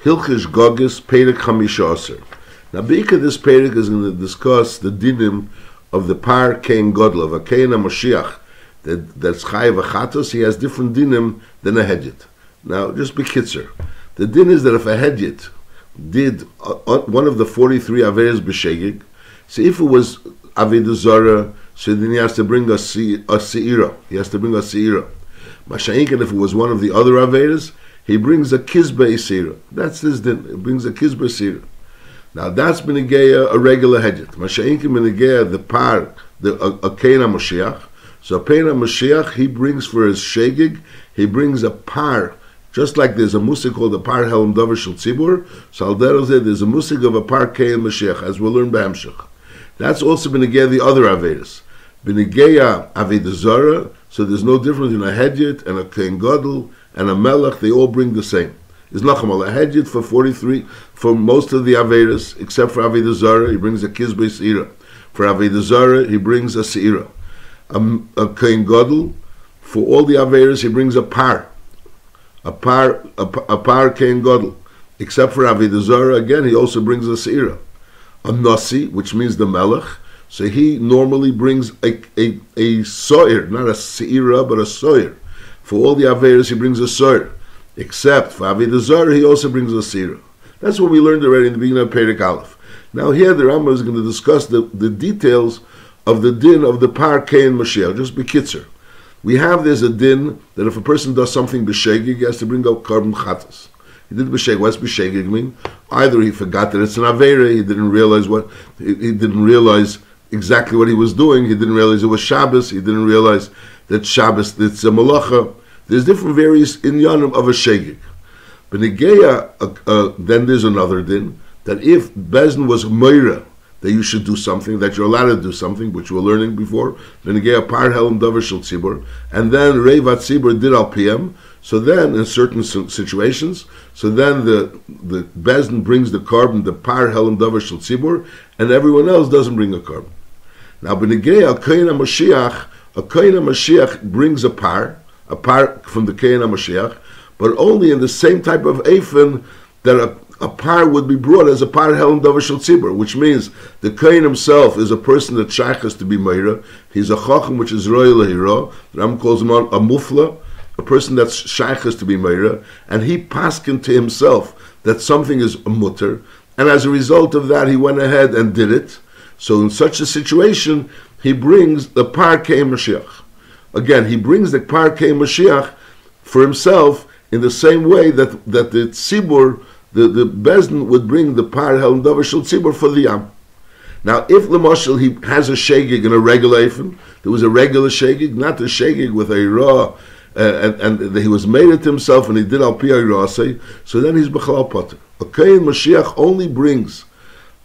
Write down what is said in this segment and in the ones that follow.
Hilchish Gogis Perek Chamisha Aser. Now, Beika, this Perek is going to discuss the dinim of the Par Kein Godel, of a Kein HaMashiach, that's Chayav Achatos. He has different dinim than a Hedjit. Now, just bekitzer. The din is that if a Hedjit did one of the 43 Averes B'Shegig, so if it was Avodah Zarah, so then he has to bring a Seira. He has to bring a Seira. Masha'inkin, if it was one of the other Averes, he brings a Kizbeh Seira. That's his din. He brings a Kizbeh Seira. Now that's B'Negeya, a regular Hedjit. Masha'inkin B'Negeya, the Par, a Kein HaMashiach. So a Kein HaMashiach, he brings for his Shegig, he brings a Par. Just like there's a musik called a Par Helm Dover Shel Tzibur, so Al Derech Zeh, there's a musik of a Par Kein Mashiach, as we'll learn B'Hamshach. That's also B'Negeya the other Avedas. B'Negeya Avodah Zarah, so there's no difference in a Hedjit and a Kein Gadol and a Melech, they all bring the same. Is Nachamal, a Hedjit for 43, for most of the Avedas, except for Avodah Zarah, he brings a Kizbeh Seira. For Avodah Zarah, he brings a Seira. A Kein Gadol, for all the Avedas, he brings a Par. A par Kein Gadol. Except for Avodah Zarah, again, he also brings a Seira. A Nasi, which means the Melech, so he normally brings a Soir, not a Seira, but a Soir. For all the Avedas, he brings a Soir. Except for Avodah Zarah, he also brings a Seira. That's what we learned already in the beginning of Perek Aleph. Now here the Rambam is going to discuss the details of the din of the Par Kein Mashiach, just bekitzer. There's a din that if a person does something b'shegig, he has to bring out carbon chatas. He did b'shegig. What's b'shegig mean? Either he forgot that it's an avera, he didn't realize exactly what he was doing, he didn't realize it was Shabbos, he didn't realize that Shabbos, it's a malacha. There's different various inyanim of a shegig. B'negeya, then there's another din, that if Bezdin was meira, that you should do something, that you're allowed to do something, which we were learning before. Then again, Par Helm Dover Shel Tzibur, and then Reivat Tzibur did al PM. So then, in certain situations, so then the Bezdin brings the carbon, the Par Helm Dover Shel Tzibur, and everyone else doesn't bring a carbon. Now, B'Negeya, a Kein HaMashiach brings a par from the Kein HaMashiach, but only in the same type of ephon that a par would be brought as a par Helm Dover Shel Tzibur, which means the Kohen himself is a person that shaychas to be meira. He's a chacham, which is royal hira. The Ram calls him a mufla, a person that's shaychas to be meira, and he paskin to himself that something is a mutter, and as a result of that, he went ahead and did it. So in such a situation, he brings the par Kein Mashiach. Again, he brings the par Kein Mashiach for himself in the same way that the tzibur, the Bezdin would bring the Par Helm Dover Shel Tzibur for the Yam. Now, if Lamashal he has a shegig in a regular ephon, there was a regular shegig, not a shegig with a raw, and he was made it himself and he did al pi say, so then he's b'chalal potter. A Kein Mashiach only brings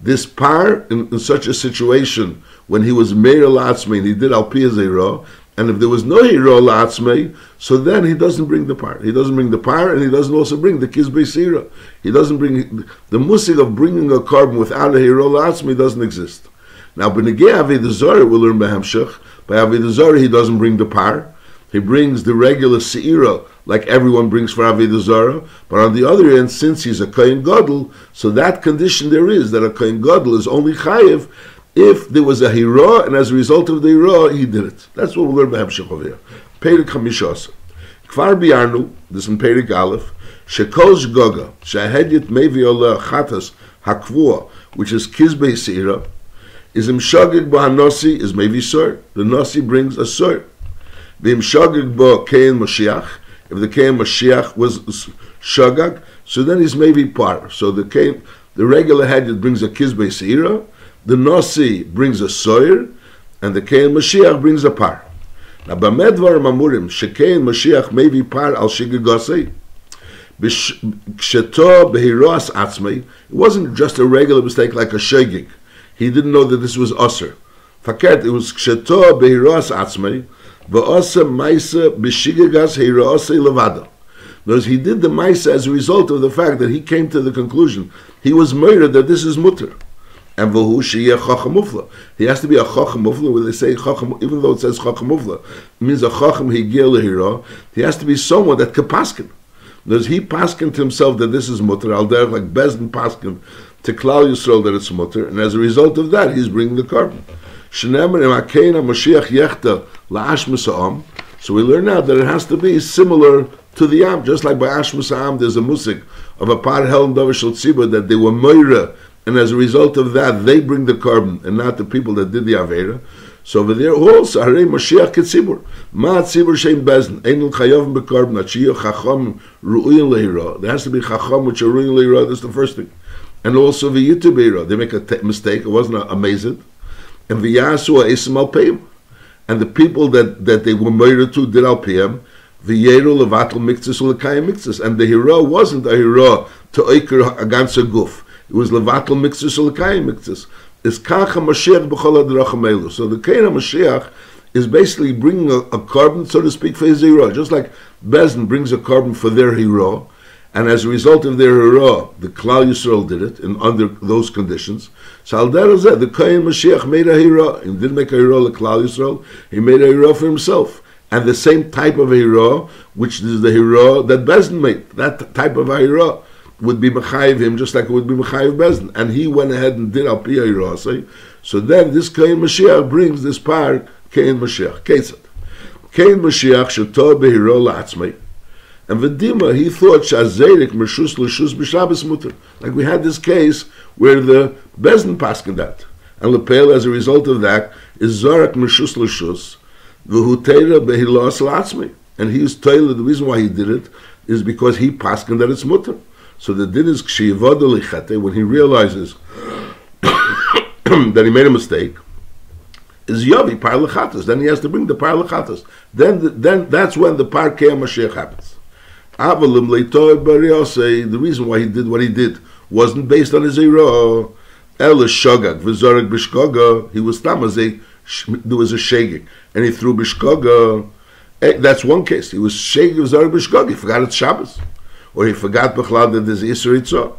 this par in such a situation when he was meir latzmei and he did al pi raw. And if there was no hiro la'atzmei, so then he doesn't bring the par. He doesn't bring the par, and he doesn't also bring the kizbei sira. He doesn't bring the musig of bringing a carbon without a hiro la'atzmei doesn't exist. Now, b'negei Avodah Zarah, we'll learn b'hamshach. By Avodah Zarah, he doesn't bring the par. He brings the regular seira, like everyone brings for Avodah Zarah. But on the other end, since he's a Kohen Gadol, so that condition there is that a Kohen Gadol is only chayiv if there was a hira, and as a result of the hira, he did it. That's what we'll learn by Hamshach over here. Perek Chamishas. Kvar biarnu, this in Perek Aleph, Shekol Shgaga, Shehedit Mevi Ola Chatas Hakvua, which is Kizbei Seira, is Imshagig Ba Hanosi, is Mevi Sor. The Nasi brings a Sor. V'Imshagig Ba Kein Mashiach, if the Kein Mashiach was Shagag, so then he's Mevi Par. So the regular Hedit brings a Kizbei Seira, the Nasi brings a Soir, and the Kein Mashiach brings a Par. Now, B'medvar Mamurim, Shekein Mashiach maybe Par al Shegagos, B'sheto Behiras Atzmei, it wasn't just a regular mistake like a Shegig. He didn't know that this was Aser. Faket, it was Sheto Behiras Atzmei, V'asa Maisa B'Shegagas Heirasei Levada. Because he did the Maisa as a result of the fact that he came to the conclusion, he was murdered that this is mutter. And v'hu sheyeh chacham mufla. He has to be a chacham mufla. When they say chacham, even though it says chacham mufla, it means a chacham higil lehira. He has to be someone that kapaskin. Does he paskin to himself that this is mutter, al derech like Bezdin paskin to Klal Yisrael that it's mutter, and as a result of that, he's bringing the carbon. Shnemer im Akeina Mashiach Yechta la'ashmus ha'am. So we learn now that it has to be similar to the Am, just like by Ashmus ha'am, there's a musik of a par hel and davar shel tzibur that they were moira, and as a result of that, they bring the carbon and not the people that did the avera. So over there also, Harei Mashiach ketzibur. Ma tzibur shein bezn. Einul chayavim bekarben. Achiyo chacham ru'uyin lehira. There has to be chacham which are ru'uyin lehira. That's the first thing. And also v'yitu beira. They make a mistake. It wasn't amazing. And v'yasu ha'esim al peim. And the people that they were murdered to did al peim. V'yeru levatel miktzis u'lekayim miktzis. And the hira wasn't a hira to oiker against a guf. It was levatel miktzis u'lekayim miktzis. Is kacha Mashiach b'chol hadrachim elu. So the Keina Mashiach is basically bringing a carbon, so to speak, for his hero. Just like Bezdin brings a carbon for their hero, and as a result of their hero, the Klal Yisrael did it in under those conditions. So al derech zeh, the Keina Mashiach made a hero. He didn't make a hero like Klal Yisrael. He made a hero for himself, and the same type of hero, which is the hero that Bezdin made. That type of hero would be mechayiv him just like it would be mechayiv Bezdin, and he went ahead and did al pi ha'irasei. So then this Kein Mashiach brings this par Kein Mashiach. Ketzad Kein Mashiach shetoh behiro la'atzmei, and v'dima he thought shazerik mershus l'shus b'Shabbos muter. Like we had this case where the Bezdin paskin that, and lepel as a result of that is zarak mershus l'shus v'huteira behilos la'atzmei, and he is told the reason why he did it is because he paskin that it's muter. So the din is when he realizes that he made a mistake, is yavi par lechatas. Then he has to bring the par lechatas. Then that's when the par kei Mashiach happens. Avalim leitoi bariosei. The reason why he did what he did wasn't based on his iro. El shogag v'zorek b'shkoga. He was tamazei. There was a shegig, and he threw b'shkoga. That's one case. He was shegig v'zorek b'shkoga. He forgot it's Shabbos. Or he forgot b'chlad that there's Isser Itzah.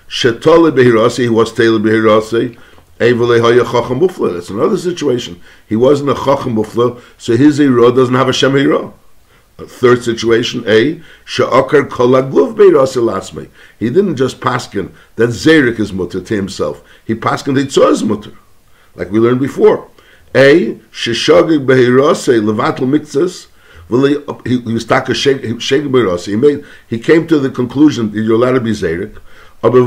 Shetole behirasi, he was Taylor behirasi. V'lei haya chacham mufla. That's another situation. He wasn't a chacham mufla, so his hero doesn't have a shem hero. A third situation, she'akar kol hagluv behirasi latzmei. He didn't just paskin that Zerik is mutter to himself. He paskin that Itzah is mutter, like we learned before. She'shagig behirasi levatel miktzas. He was taka shegig. He came to the conclusion that you're allowed to be zerik. Now, when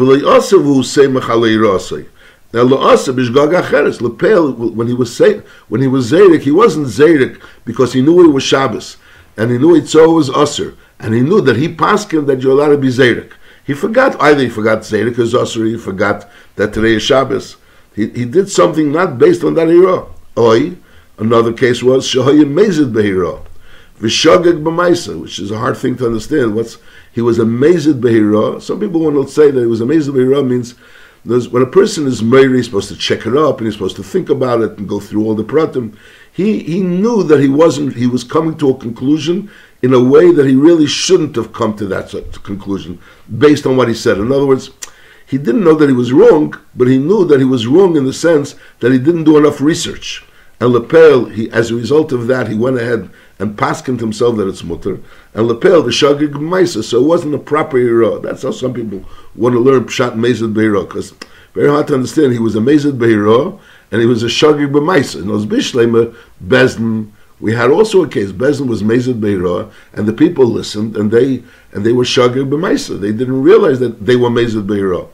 he was zerik, he wasn't zerik because he knew it was Shabbos, and he knew Itzah was Aser, and he knew that he paskin that you're allowed to be zerik. He forgot either he forgot zerik is Aser, he forgot that today is Shabbos. He did something not based on that hero. Another case was shehoyim mezid behiro. V'shogeg b'maisa, which is a hard thing to understand. He was amazed behira. Some people want to say that he was amazed behira means when a person is married, he's supposed to check it up and he's supposed to think about it and go through all the pratim. He knew that he was coming to a conclusion in a way that he really shouldn't have come to that conclusion based on what he said. In other words, he didn't know that he was wrong, but he knew that he was wrong in the sense that he didn't do enough research. And Lepel, as a result of that, he went ahead and paskined himself that it's mutter. And Lepel, the shagig b'maisa, so it wasn't a proper hero. That's how some people want to learn pshat mezid b'hiro, because very hard to understand. He was a mezid b'hiro, and he was a shagig b'maisa. In those bishleima, Bezdin, we had also a case. Bezdin was mezid b'hiro, and the people listened, and they were shagig b'maisa. They didn't realize that they were mezid b'hiro.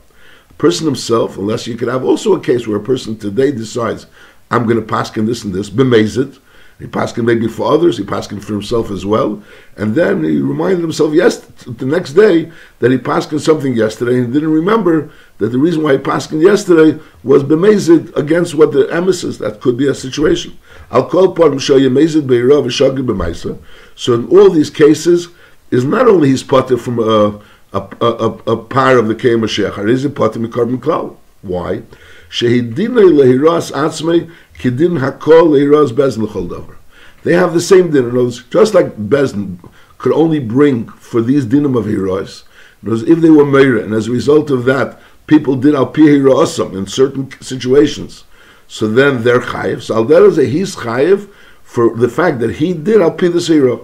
A person himself, unless you could have also a case where a person today decides, I'm going to paskin this and this, b'mezid. He paskin maybe for others, he paskin for himself as well, and then he reminded himself the next day that he paskin something yesterday, and he didn't remember that the reason why he paskin yesterday was b'mezid against what the emes is. That could be a situation. I'll call part show you mezid be'irav v'shagig b'maisa. So in all these cases, is not only he's potter from a par of the Kei Mashiach, he's a potter mikar miklal. Why? Shehidinei lehiras atzmei kidin hakol lehiras Bezdin l'chol davar. They have the same din. In other words, just like Bezdin could only bring for these dinim of hiras, if they were meira, and as a result of that, people did al pi hirasam in certain situations, so then they're chayiv. So al derech zeh, he's chayiv for the fact that he did al pi this hira.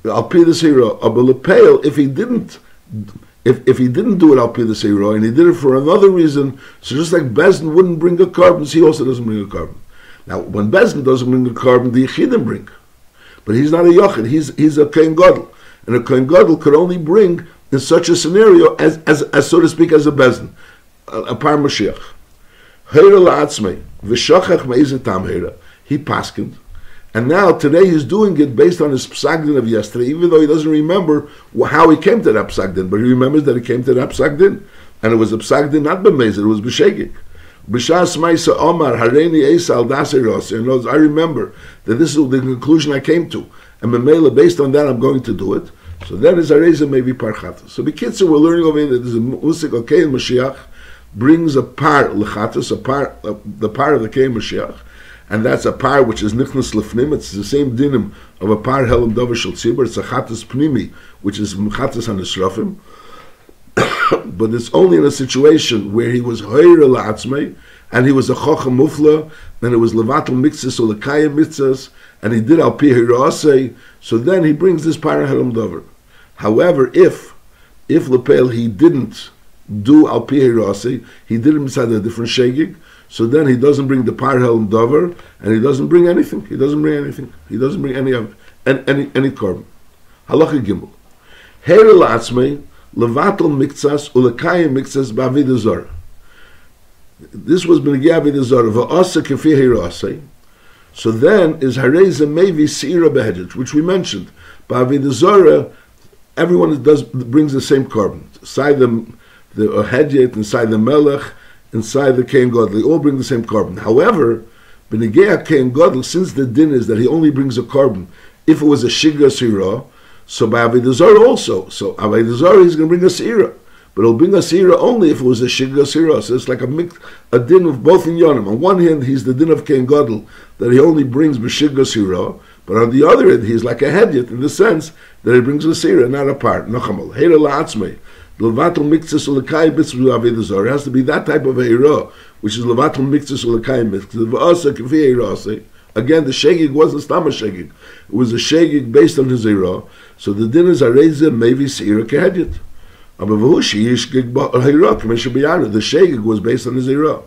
Al pi the zero, abelepel, if he didn't do it al pi the zero, and he did it for another reason, so just like Bezdin wouldn't bring a carbon, so he also doesn't bring a carbon. Now, when Bezdin doesn't bring a carbon, the Yechidim bring. But he's not a Yochid, he's a Kohen Gadol. And a Kohen Gadol could only bring in such a scenario as so to speak, as a Bezdin, a par Mashiach. Heira la'atzmei, v'shachach me'izet tam heira. He paskened. And now, today, he's doing it based on his psagdin of yesterday, even though he doesn't remember how he came to that psagdin, but he remembers that he came to that psagdin. And it was a psagdin not b'mezid, it was b'shegik. B'shas ma'isa omar, hareini eisa al dasei rosi. In other words, I remember that this is the conclusion I came to. And b'meila, based on that, I'm going to do it. So that is areza maybe parchata. So b'kitzur, we're learning over here that there's a musik, okay, and Mashiach brings a par lechatus, the par of the Kein Mashiach, and that's a par which is nichnas lefnim. It's the same dinim of a par helam davar shel tzibur. It's a chatas pnimi, which is chatas hanisrafim. But it's only in a situation where he was hoyre la'atzmei, and he was a chacham mufla, and it was levatel mitzvahs or lekayim mitzvahs, and he did al pi hirasei. So then he brings this par helam davar. However, if lepel he didn't do al pi hirasei, he did it inside a different shegig, so then he doesn't bring the par helam davar, and he doesn't bring anything. He doesn't bring anything. He doesn't bring any carbon. Halacha gimel. Heir la'atzmei levatel miktsas ulekayim miktsas ba'avidah zara. This was b'negei avidah zara va'asa kefi hirasei. So then is hareza mevi seira behedet, which we mentioned. Ba'avidah zara, everyone brings the same carbon. Inside the hedyet, inside the melech, inside the Kohen Gadol, they all bring the same carbon. However, b'negei Kohen Gadol, since the din is that he only brings a carbon if it was a shiga sira, so by Avodah Zarah also. So Avodah Zarah he's going to bring a sira, but he'll bring a sira only if it was a shiga sira. So it's like a din of both in yonim. On one hand, he's the din of Kohen Gadol that he only brings b'shiga sira, but on the other hand, he's like a hedyet in the sense that he brings a sira, not a part. Nachamal heira la'atzmei. Levatel miktzas ulekai mitzvah Avodah Zarah. It has to be that type of heira, which is levatel miktzas ulekai mitzvah. V'asa k'fi heirasei. Again, the shegig wasn't stam a shegig; it was a shegig based on his heira. So the din is areza maybe seira kehedyet. Abavahushi yishgig heira k'mesha b'yara. The shegig was based on his heira.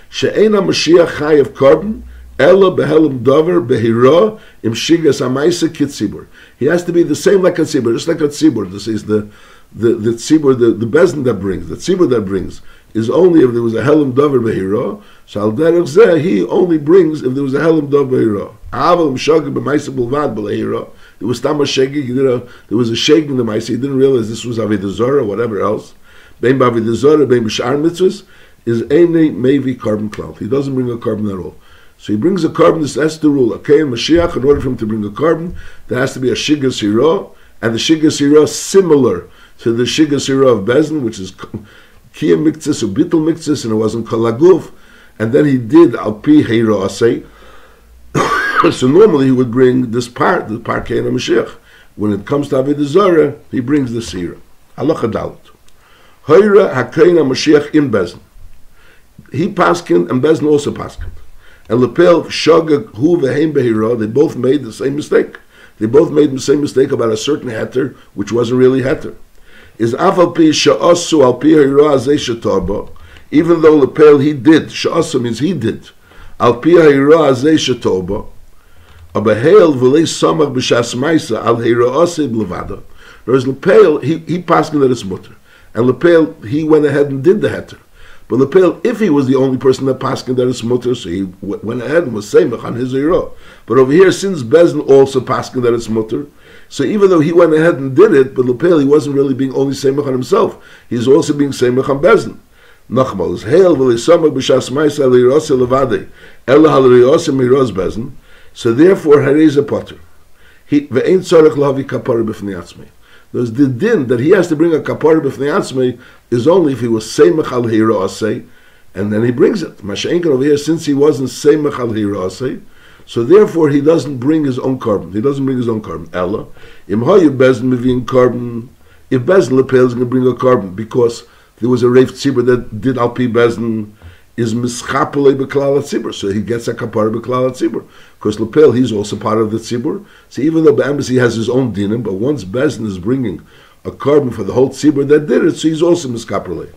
She'ena Mashiach chai of carbon. Ella behelim davar behira im shigas amaisa kitzibur. He has to be the same like a tzibur, just like a tzibur. This is the tzibur, the bezdin that brings, the tzibur that brings, is only if there was a helim davar behira. So al derech zeh, he only brings if there was a helim davar behira. Aval mishagig b'maisa bulvad b'lehira. There was tam a shegig, there was a shegig in the maisa. He didn't realize this was Avodah Zarah or whatever else. Bein b'Avodah Zarah, bein b'shar mitzvahs, is einei mevi carbon cloud. He doesn't bring a carbon at all. So he brings a carbon, that's the rule. Okay, in Mashiach, in order for him to bring a carbon, there has to be a shiga sirah, and the shiga sirah similar to the shiga sirah of Bezdin, which is kiyam miktzis or bittul miktzis, and it wasn't kalaguf, and then he did al pi heirasei. So normally he would bring this part, the par kein Mashiach. When it comes to Avodah Zarah, he brings the sirah. Halacha dalet. Heira hakein Mashiach in Bezdin. He paskin, and Bezdin also paskin. And Lepel, Shagag, Hu, Veheim, Behira, they both made the same mistake. They both made the same mistake about a certain heter, which wasn't really heter. Is Afal Pi Sha'asu Al Pi Hira Azeh Shetarba, even though Lepel he did, Sha'asu means he did, Al Pi Hira Azeh Shetarba, Abaheil V'lei Samach B'Shas Maisa Al Hira Aseh B'Levada. Whereas Lepel, he passed that it's mutter. And Lepel, he went ahead and did the heter. But Lepel, if he was the only person that passed that it's mutter, so he went ahead and was samech on his hira. But over here, since Bezdin also passed that it's mutter, so even though he went ahead and did it, but Lepel, he wasn't really being only samech on himself. He's also being samech on Bezdin. Nachmal is hail v'leisamach b'shas ma'isa l'irase levade ela hal'irase miraz Bezdin. So therefore, hareza potter. Ve'ein tzarech lahavi kapara b'fnei atzmei. There's the din that he has to bring a kapara b'fnei atzmei is only if he was seimach al hirasei, and then he brings it. Masha'enkan over here, since he wasn't seimach al hirasei, so therefore he doesn't bring his own carbon. He doesn't bring his own carbon. Ella, im hayu Bezdin mivin carbon. If Bezdin Lepel is going to bring a carbon because there was a reif tzibur that did al pi Bezdin, is mischapele beklal tzibur, so he gets a kapara beklal tzibur. Because lepel, he's also part of the tzibur. So even though Be'emes he has his own dinim, but once Bezdin is bringing a carbon for the whole tzibur that did it, so he's also mischapele.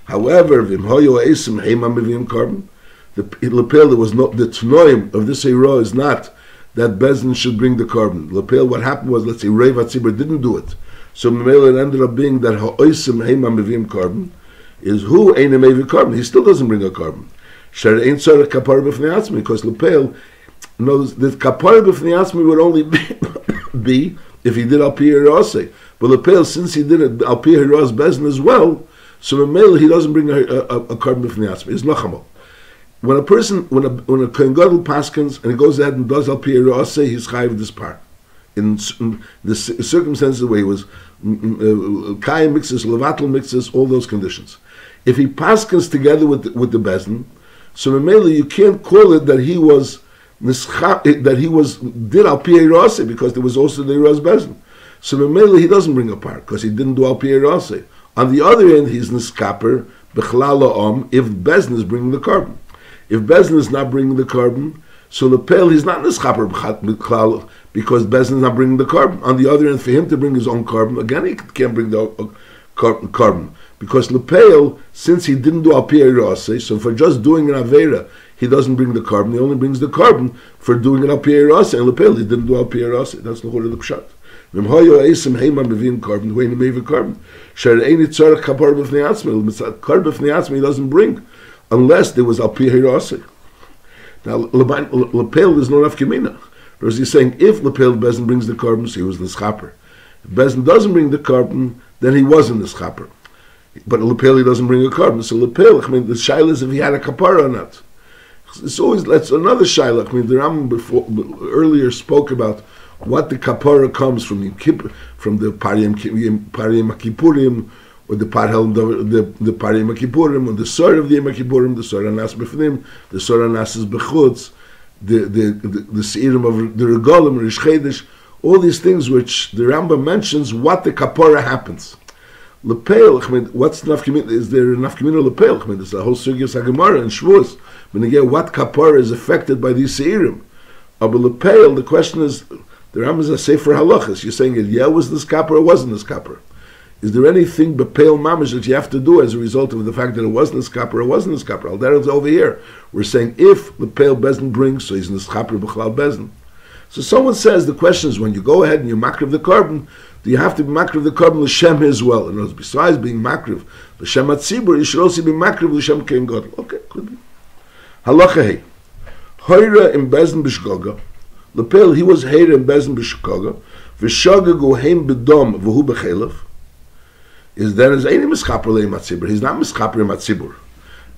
However, v'imhoyo esim heima mivim carbon, the lepel, there was no, the tnoim of this eira is not that Bezdin should bring the carbon. Lepel, what happened was, let's say Reiv HaTzibur didn't do it. So Memela, it ended up being that ha'oisim heima mivim carbon is who ain't a mevi carbon. He still doesn't bring a carbon. Sher ain't tzarech kapara b'fnei atzmi, because lepel knows that kapara b'fnei atzmi would only be if he did al pi hirasei. But lepel, since he did it al pi hiras Bezdin as well, so Memela, he doesn't bring a carbon b'fnei atzmi. It's nachamo. When a person, when a kohen gadol paskins and he goes ahead and does al pi hirasei, he's chayiv this part. In the circumstances where he was kayim mixes, levatel mixes, all those conditions. If he paskins together with the Bezdin, so Memela, you can't call it that he was did al pi hirasei, because there was also the hiras Bezdin. So Memela, he doesn't bring a part because he didn't do al pi hirasei. On the other end, he's niskaper b'chlal ha'am if Bezdin is bringing the carbon. If Bezdin is not bringing the carbon, so lepel, he's not niskaper b'chlal because Bezdin is not bringing the carbon. On the other end, for him to bring his own carbon, again, he can't bring the carbon. Because lepel, since he didn't do al pi hirasei, so for just doing an avera, he doesn't bring the carbon. He only brings the carbon for doing an al pi hirasei. And lepel, he didn't do al pi hirasei. That's the whole of the pshat. V'mhoyo eisim heima mevim carbon, who ain't a mevi carbon. Sher eini tzarech kapar b'fnei atzmi. Carbon b'fnei atzmi he doesn't bring, unless there was al pi hirasei. Now, lepel is no nafkemina. Whereas he's saying, if lepel Bezdin brings the carbon, so he was the schaper. If Bezdin doesn't bring the carbon, then he wasn't the schaper. But lepel, he doesn't bring a carbon. So lepel, I mean, the shaila is if he had a kapara or not. It's always, that's another shaila. I mean, the Rambam earlier spoke about what the kapara comes from the Pariyim HaKippurim, or the Parhel, the Pariyim HaKippurim, or the Sor of the Yom HaKippurim, the Sor Anas B'fnim, the Sor Anas is B'chutz, the Seirim of the Regalim, Rish Chedesh, all these things which the Rambam mentions what the kapara happens. Lepel, I mean, what's the nafkamina? Is there a nafkamina lepel? I mean, there's a whole sugyas hagemara and shvus. When again, what kapara is affected by these seirim? But lepel, the question is, the Rambam is a sefer halachas. You're saying it, yeah, was this kapara or wasn't this kapara? Is there anything bepel mamish that you have to do as a result of the fact that it wasn't this kapara or wasn't this kapara? That is over here. We're saying if lepel Bezdin brings, so he's in this kapara b'chlal Bezdin. So someone says the question is when you go ahead and you makriv the carbon, do you have to be makriv the carbon l'shem as well? In other words, besides being makriv l'shem atzibur, you should also be makriv l'shem kein gadol. Okay, could be. Halacha hey, hoira in Bezdin b'shgoga, lepel he was hoira in Bezdin b'shgoga, v'shagagu heim b'dom v'hu b'chelav, is then is any mischaper leim atzibur. He's not mischaper im atzibur.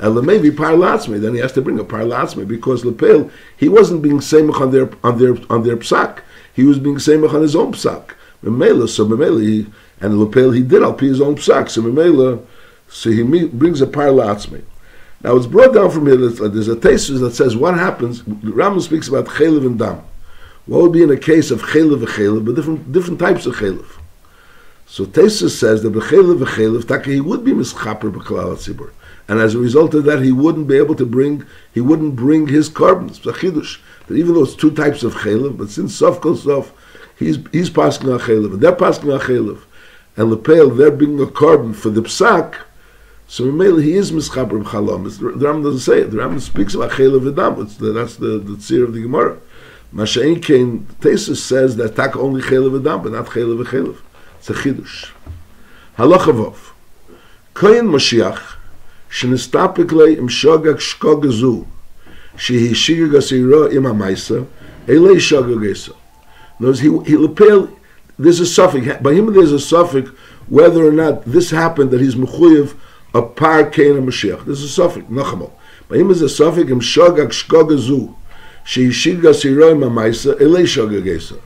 And maybe parlatsme, then he has to bring a parlatsme because lepel he wasn't being semach on their psak. He was being semach on his own psak. Memela, so Memela, and lepel he did al pi his own psak. So Memela, so he brings a parlatsme. Now it's brought down from here. There's a tesis that says what happens. Rambam speaks about chelev and dam. What would be in a case of chelev and chelev, but different types of chelev. So tesis says that b'chelev and chelev, taka he would be mischaper b'klal tzibur. And as a result of that, he wouldn't be able to bring his carbons. It's a chidush. That even though it's two types of chelev, but since sof kol sof, he's passing on chelev, and they're passing on chelev, and lepel they're bringing a carbon for the psak. So maybe he is mischaper b'chalam. The Rambam doesn't say it. The Rambam speaks about chelev v'dam. That's the tzir of the Gemara. Masha'in Kain Tesis says that tak only chelev v'dam, but not chelev v'chelev. It's a chidush. Halacha vov. Kohen Mashiach. Shenistapik le im shogag shkogazu, shehi Shegagos eira im ha'maisa, elei shogagesa. Knows he lepel. There's a suffix by him. There's a suffix whether or not this happened that he's mechuyev a par kein Mashiach. There's a suffix nachamol. By him is a suffix im shogag shkogazu, shehi Shegagos eira im ha'maisa, elei shogagesa.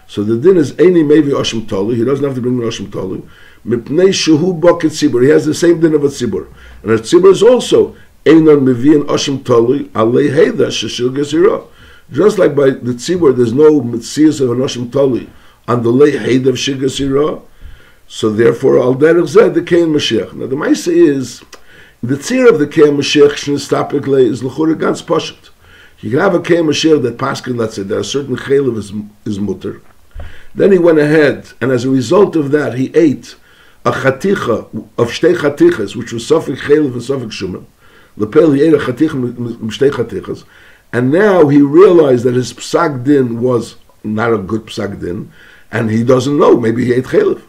So the din is eini mevi oshim tolu. He doesn't have to bring an oshim tolu. Mipnei shehu boket tzibur. He has the same din of a tzibur. And a tzibur is also einon mevi'in oshim tolu alei heida sheshegagos eira. Just like by the tzibur, there's no mitzias of an oshim tolu on the lei heida of Shegagos eira. So therefore, al derech zeh the kein Mashiach. Now the ma'isa is, the tzir of the Kein Mashiach Shnistapikle is l'chura ganz poshet. You can have a Kein Mashiach that paskin, let's say, that a certain chaylev is mutter. Then he went ahead, and as a result of that, he ate a chaticha of shtei chatichas, which was sofik chaylev and sofik shuman. Lepel, he ate a chaticha shtei chatichas. And now he realized that his psak din was not a good psak din, and he doesn't know, maybe he ate chaylev.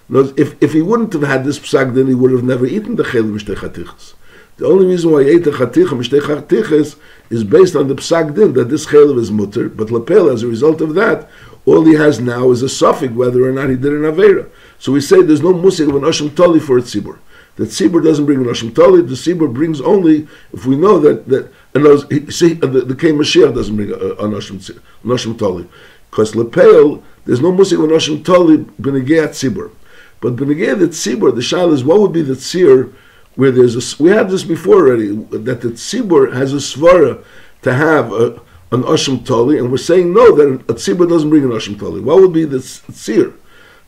If he wouldn't have had this psak din, he would have never eaten the chaylev mishtei chatichas. The only reason why he ate the chaticha mishtei chatichas is based on the psak din that this chaylev is mutter, but lapel, as a result of that, all he has now is a suffix whether or not he did an avera. So we say there's no musik of an oshim tali for a tzibur. The tzibur doesn't bring an oshim tali. The tzibur brings only if we know that the Kein Mashiach doesn't bring an oshim tali, because lapel there's no musik of an oshim tali b'negei tzibur. But b'negei the tzibur, the shayla is what would be the tzir where there's a. We had this before already that the tzibur has a svara to have an oshim tali, and we're saying no, that a tzibur doesn't bring an oshim tali. What would be the tzir?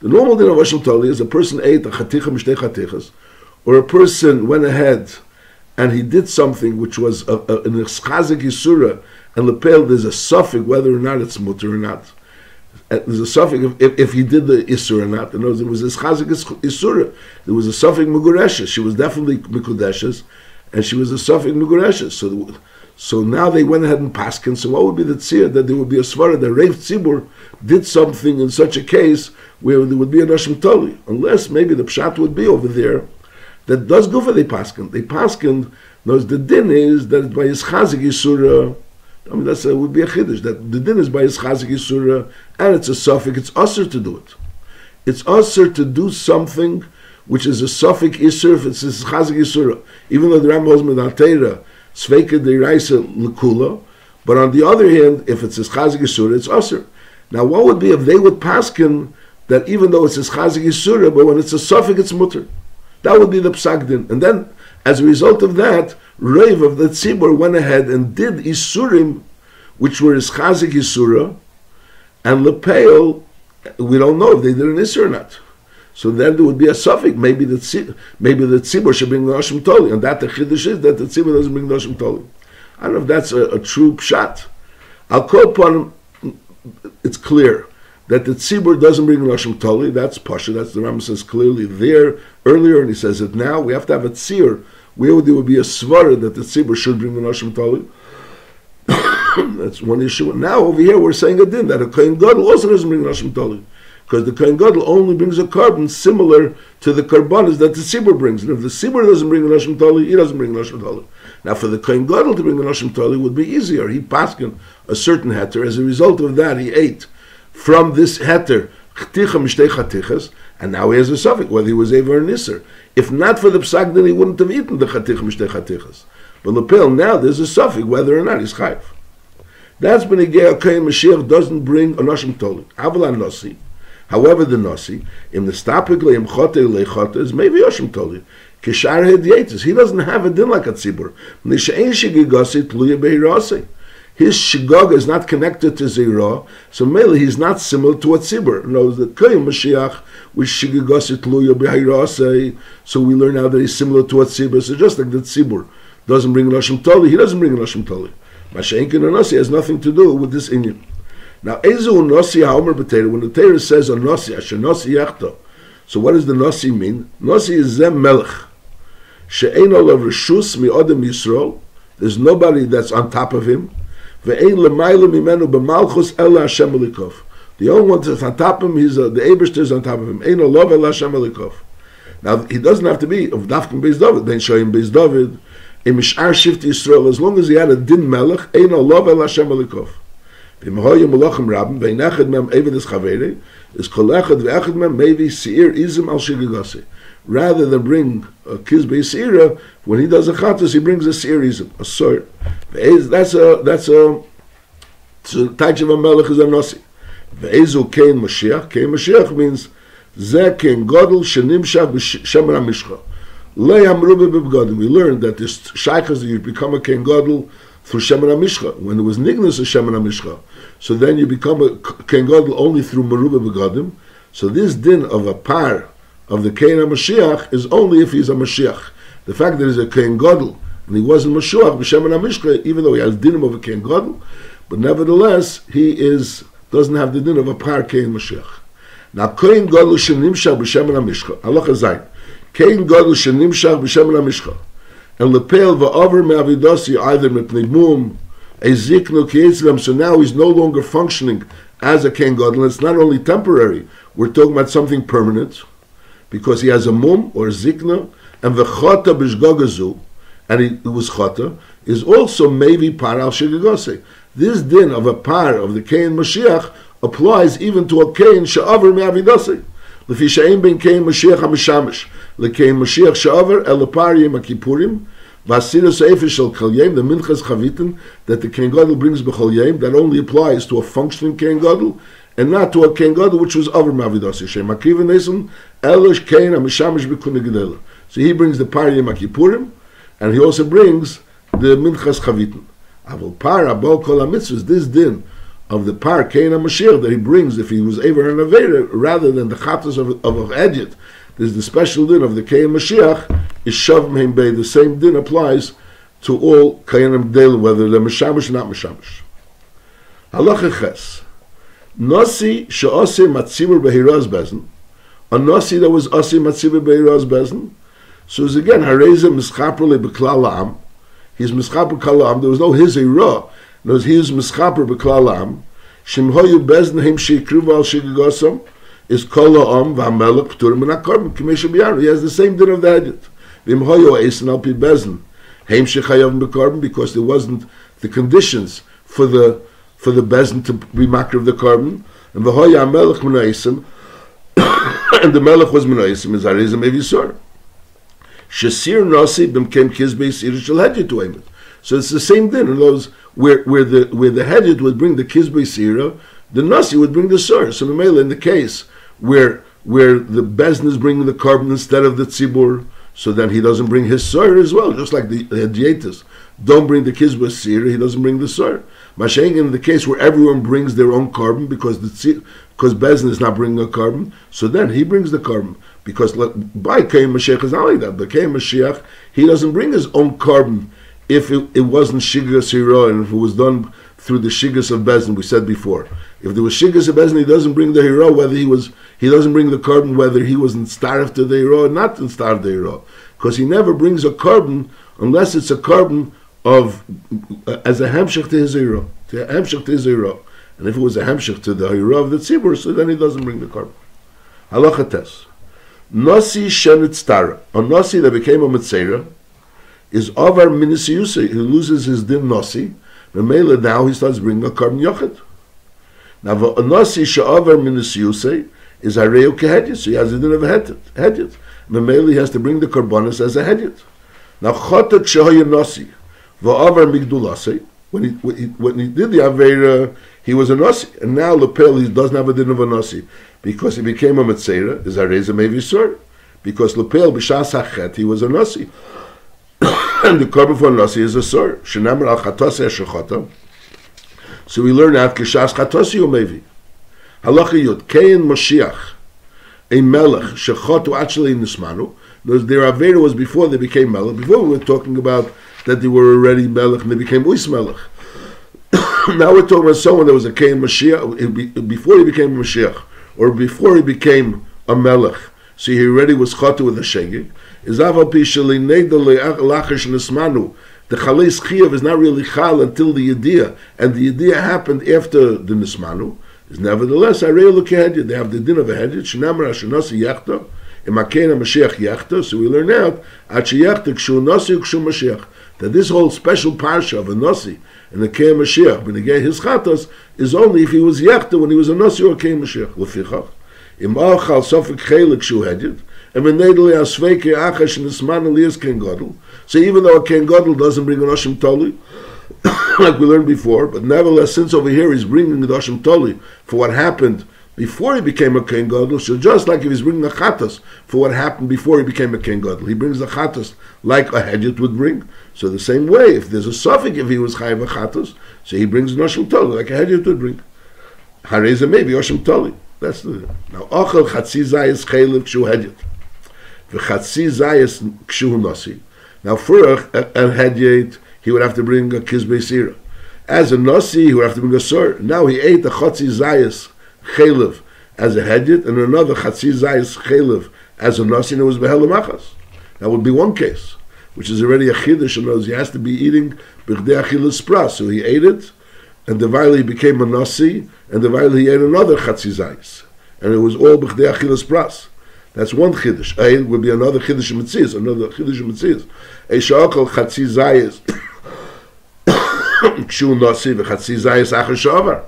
The normal din of oshim tali is a person ate a chaticha mishtei chatichas, or a person went ahead and he did something which was an eschazik yisura, and lepel there's a suffix whether or not it's mutter or not. There's a suffix if he did the isur or not. In other words, it was eschazik yisura. There was a suffix megureshes. She was definitely mikudeshes, and she was a suffix megureshes. So now they went ahead and paskin. So what would be the tzir? That there would be a svara that Reiv Tzibur did something in such a case where there would be an oshim tali, unless maybe the pshat would be over there that does go for the paskin. They paskin. Knows the din is that it's by his chazik yisura. I mean that would be a chiddush that the din is by his chazik yisura, and it's a suffix. It's usher to do it. It's usher to do something which is a suffix isur if it's his chazik yisura. Even though the Rambam holds medatera sveika deiraisa lekula, but on the other hand, if it's his chazik yisura, it's usher. Now, what would be if they would paskin that even though it's his chazik yisura, but when it's a suffix, it's mutter? That would be the psak din. And then, as a result of that, Reiv of the tzibur went ahead and did isurim, which were his chazik yisura, and lepeil, we don't know if they did an isur or not. So then there would be a suffix. Maybe the tzibur should bring the oshim toli, and that the chiddush is that the tzibur doesn't bring the oshim toli. I don't know if that's a true pshat. I'll call upon. It's clear that the tzibur doesn't bring an oshim toli. That's pasha. That's the Rambam says clearly there earlier, and he says it now. We have to have a tzir where there would be a svara that the tzibur should bring an oshim toli. That's one issue. Now over here we're saying a din that a kohen gadol also doesn't bring an oshim toli, because the kohen gadol only brings a carbon similar to the karbanas that the tzibur brings. And if the tzibur doesn't bring an oshim toli, he doesn't bring an oshim toli. Now for the kohen gadol to bring an oshim toli would be easier. He paskin a certain heter. As a result of that, he ate from this heter chticha mishtei chatichas, and now he has a suffix whether he was ever or nisser. If not for the psak, then he wouldn't have eaten the chaticha mishtei chatichas. But lapel, now there's a suffix whether or not he's chayv. That's b'negei Kein Mashiach doesn't bring an oshim toli. Aval nosi. However, the nosi in the stapik leim chote leichote is maybe oshim toli. Kishar hedietis. He doesn't have a din like a tzibur. Nishain shigigosi tluya beirase. His shigog is not connected to zira, so mainly he's not similar to a tzibur. No, the Kein Mashiach with shigigosi tluya beirase. So we learn now that he's similar to a tzibur. So just like the tzibur doesn't bring an oshim toli, he doesn't bring an oshim toli. Mashenkin and Nasi has nothing to do with this inyan. Now, Ezu Nasi Haomer B'Teira, when the Teira says on Nasi, Asher Nasi Yachto, so what does the Nasi mean? Nasi is Zem Melech. She'ein olav Rishus mi'odem Yisrael, there's nobody that's on top of him. Ve'ein lemayla mimenu b'malchus ela Hashem Elikov. The only one that's on top of him, the Eibishter is on top of him. Ein olav ela Hashem Elikov. Now, he doesn't have to be of Dafkin Beis David, then Shoyim Beis David, in Mishar Shift Yisrael, as long as he had a din melech, ein olav el Hashem Elikov. V'imhoya melachim rabim, ve'inechad mem eved es chaveri, is kol echad ve'echad mem mevi seir izim al shigagasi. Rather than bring a kizbei seira, when he does a chatos, he brings a seir izim, a soir. That's a taich of a melech is a nosi. Ve'ezu kein Mashiach. Kein Mashiach means zeh kein godel shenimshach b'shemer ha-mishcha. We learned that this shaykhas that you become a Kein Gadol through Shemen HaMishcha. When there was Nignas of Shemen HaMishcha, so then you become a Kein Gadol only through Merubah Begadim. So this din of a par of the Kein HaMashiach is only if he's a Mashiach. The fact that he's a Kohen Gadol and he wasn't Mashuach b'Shem HaMishcha, even though he has dinim of a Kohen Gadol, but nevertheless he doesn't have the din of a par Kohen Mashiach. Now Kohen Gadol shenimshach b'Shem HaMishcha, halacha zayin, Kohen Gadol shenimshach b'Shem HaMishcha, and lepel va'aver me'avidasi either mipnei mum, a zikno ki'etzlam, so now he's no longer functioning as a Kohen Gadol. It's not only temporary, we're talking about something permanent, because he has a mum or a zikna, and v'chata b'shgagazu, and it was chata, is also maybe par al shegagos. This din of a par of the Kohen Mashiach applies even to a Kohen she'aver me'avidasi. Lefi she'ein ben Kohen Mashiach ha'mishamish leKohen Mashiach she'aver el par yom ha'kippurim v'asiras ha'efesh shel kol yom, the minchas chavitin that the Kohen Gadol brings b'chol yom, that only applies to a functioning Kohen Gadol and not to a Kohen Gadol which was over me'avidasi. She'em ha'kriven nesim elish Kohen ha'mishamish b'kunei gedela. So he brings the par yom ha'kippurim, and he also brings the minchas chavitin. Avol par abol kol hamitzvos, this din of the par Kohen HaMashiach that he brings if he was ever an avera rather than the chatos of a edit. There's the special din of the Kohen Mashiach is shav mehem bei. The same din applies to all Kohenim Del, whether they're mishamish or not mishamish. Halacha ches. Nasi she'ose matzibur behiraz bezin. A nasi that was ose matzibur behiraz bezin. So it's again hareza mischaper lebeklal la'am. He's mischaper kalam. There was no his ira. He was mischaper beklalam. Shimhoyu bezin him sheikruv al shegagosam is kol ha'am v'hamelech p'turim min ha'korban k'mei b'yaru. He has the same din of the hedit. V'imhoyu eisen al pi bezin him shechayav b'korban, because there wasn't the conditions for the bezin to be makar of the korban. And v'hoyu hamelech min ha'esim, and the melech was min ha'esim, is harizim evisor. Shesir nasi b'mkem kizbei sir shel hedit to him. So it's the same din. In those where the hedit would bring the kizbei sira, the nasi would bring the sir. So in the case where the bezin is bringing the korban instead of the tzibur, so then he doesn't bring his sir as well. Just like the hedietis don't bring the kizbei sira, he doesn't bring the sir. Mashaying in the case where everyone brings their own korban because bezin is not bringing a korban, so then he brings the korban. Because by Kohen Mashiach is not like that. But Kohen Mashiach, he doesn't bring his own korban if it wasn't Shigas Hira, and if it was done through the Shigas of Bezin, we said before. If there was Shigas of Bezin, he doesn't bring the Hira, he doesn't bring the korban whether he was in starved to the Hira or not in starved the Hira. Because he never brings a korban unless it's a korban of, as a hemshech to his Hira. And if it was a hemshech to the Hira of the Tzibur, so then he doesn't bring the korban. Halacha tes. Nasi shenitztara, a nasi that became a mitzera, is avar minisiyusei. He loses his din nasi. Memela now he starts bringing a korban yochid. Now a nasi she'avar minisiyusei is hareu kehedit, so he has a din of a hedit. Memela he has to bring the korbanos as a hedit. Now chotak shehoya nasi va'avar migdulasei. When he did the avera, he was a nasi, and now lepel he doesn't have a din of a nasi because he became a mitzera. Is hareza mevisur, because lepel b'shas hachet he was a nasi. And the korban for nasi is a sur. Shenamar al chatasi hashachata. So we learn out kishas chatasi umevi. Halacha yud Kohen Mashiach, a melech shechatu actually nismanu. Their avera was before they became melech. Before we were talking about that they were already melech and they became uis melech. Now we're talking about someone that was a Kohen Mashiach before he became a Mashiach, or before he became a melech. So he already was chatu with a shegig. The Chalei Chiyav is not really chal until the Yediyah, and the Yediyah happened after the Nismanu. Is nevertheless, they have the din of a hedit. Shenamar Hashanasi Yachta, Imakena Mashiach Yachta. So we learn out Achi Yachta Kshu Nasi Kshu Mashiach, that this whole special parsha of a Nasi and a Kohen Mashiach, when he gave his chatos, is only if he was Yachta when he was a Nasi or a Kohen Mashiach. Lefichach Im Achal Sofik Chelik Kshu Hedit. And when Nedeli Asveke Achash and Nisman Elias Kohen Gadol. So even though a Kohen Gadol doesn't bring an Oshim Toli, like we learned before, but nevertheless, since over here he's bringing the Oshim Toli for what happened before he became a Kohen Gadol, so just like if he's bringing the Chatas for what happened before he became a Kohen Gadol, he brings the Chatas like a Hedjit would bring. So the same way, if there's a Suffolk, if he was Chayav a Chatas, so he brings an Oshim Toli like a Hedjit would bring. Hareza maybe Oshim Toli. That's the now. Ochel Chatzi Zayis Chaylev Kshu Hedjit. V'chatzi zayis kshu nasi. Now for a hedyet, he would have to bring a kizbei sira. As a nasi, he would have to bring a sur. Now he ate a chatzi zayis chaylev as a hedyet, and another chatzi zayis chaylev as a nasi, and it was behel machas. That would be one case, which is already a chiddush, and he has to be eating b'chdei achilas pras. So he ate it, and the he became a nasi, and the he ate another chatzi zayis, and it was all b'chdei achilas pras. That's one chiddush. Ein would be another chiddush mitzvahs, another chiddush mitzvahs. Eishakol chatzi zayis kshu nasi v'chatzi zayis achar shavar.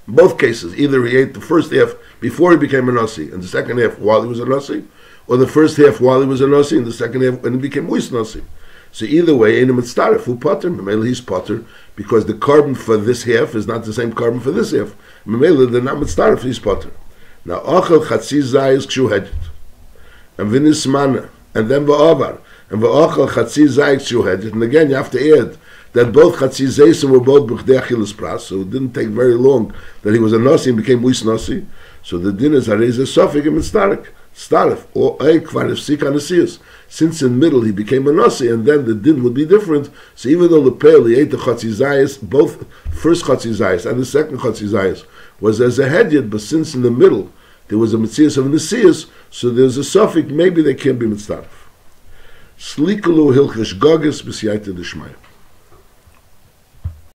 Both cases, either he ate the first half before he became a nasi, and the second half while he was a nasi, or the first half while he was a nasi, and the second half when he became moist nasi. So either way, ein mitzdaref who potter. Memela he's potter because the carbon for this half is not the same carbon for this half. Memela they're not mitzdaref, he's potter. Now, achel chatzi zayis kshu hedyet, and vinis mana, and then va'avar, and va'achel chatzi zayis kshu hedyet, and again you have to add that both chatzi zayis were both b'chdei achilas pras, so it didn't take very long that he was a nasi and became muis nasi. So the din is harei ze sofik and mitzdarek, staref, or ei kvar ifsika nasius. Since in the middle he became a nasi, and then the din would be different. So even though the pale he ate the chatzi zayis, both first chatzi zayis and the second chatzi zayis was as a hedyet, but since in the middle there was a mitzias of nasius, so there's a suffix, maybe they can't be mitzdaref. Slikalu hilchesh Shegagos b'siyata d'shmaya.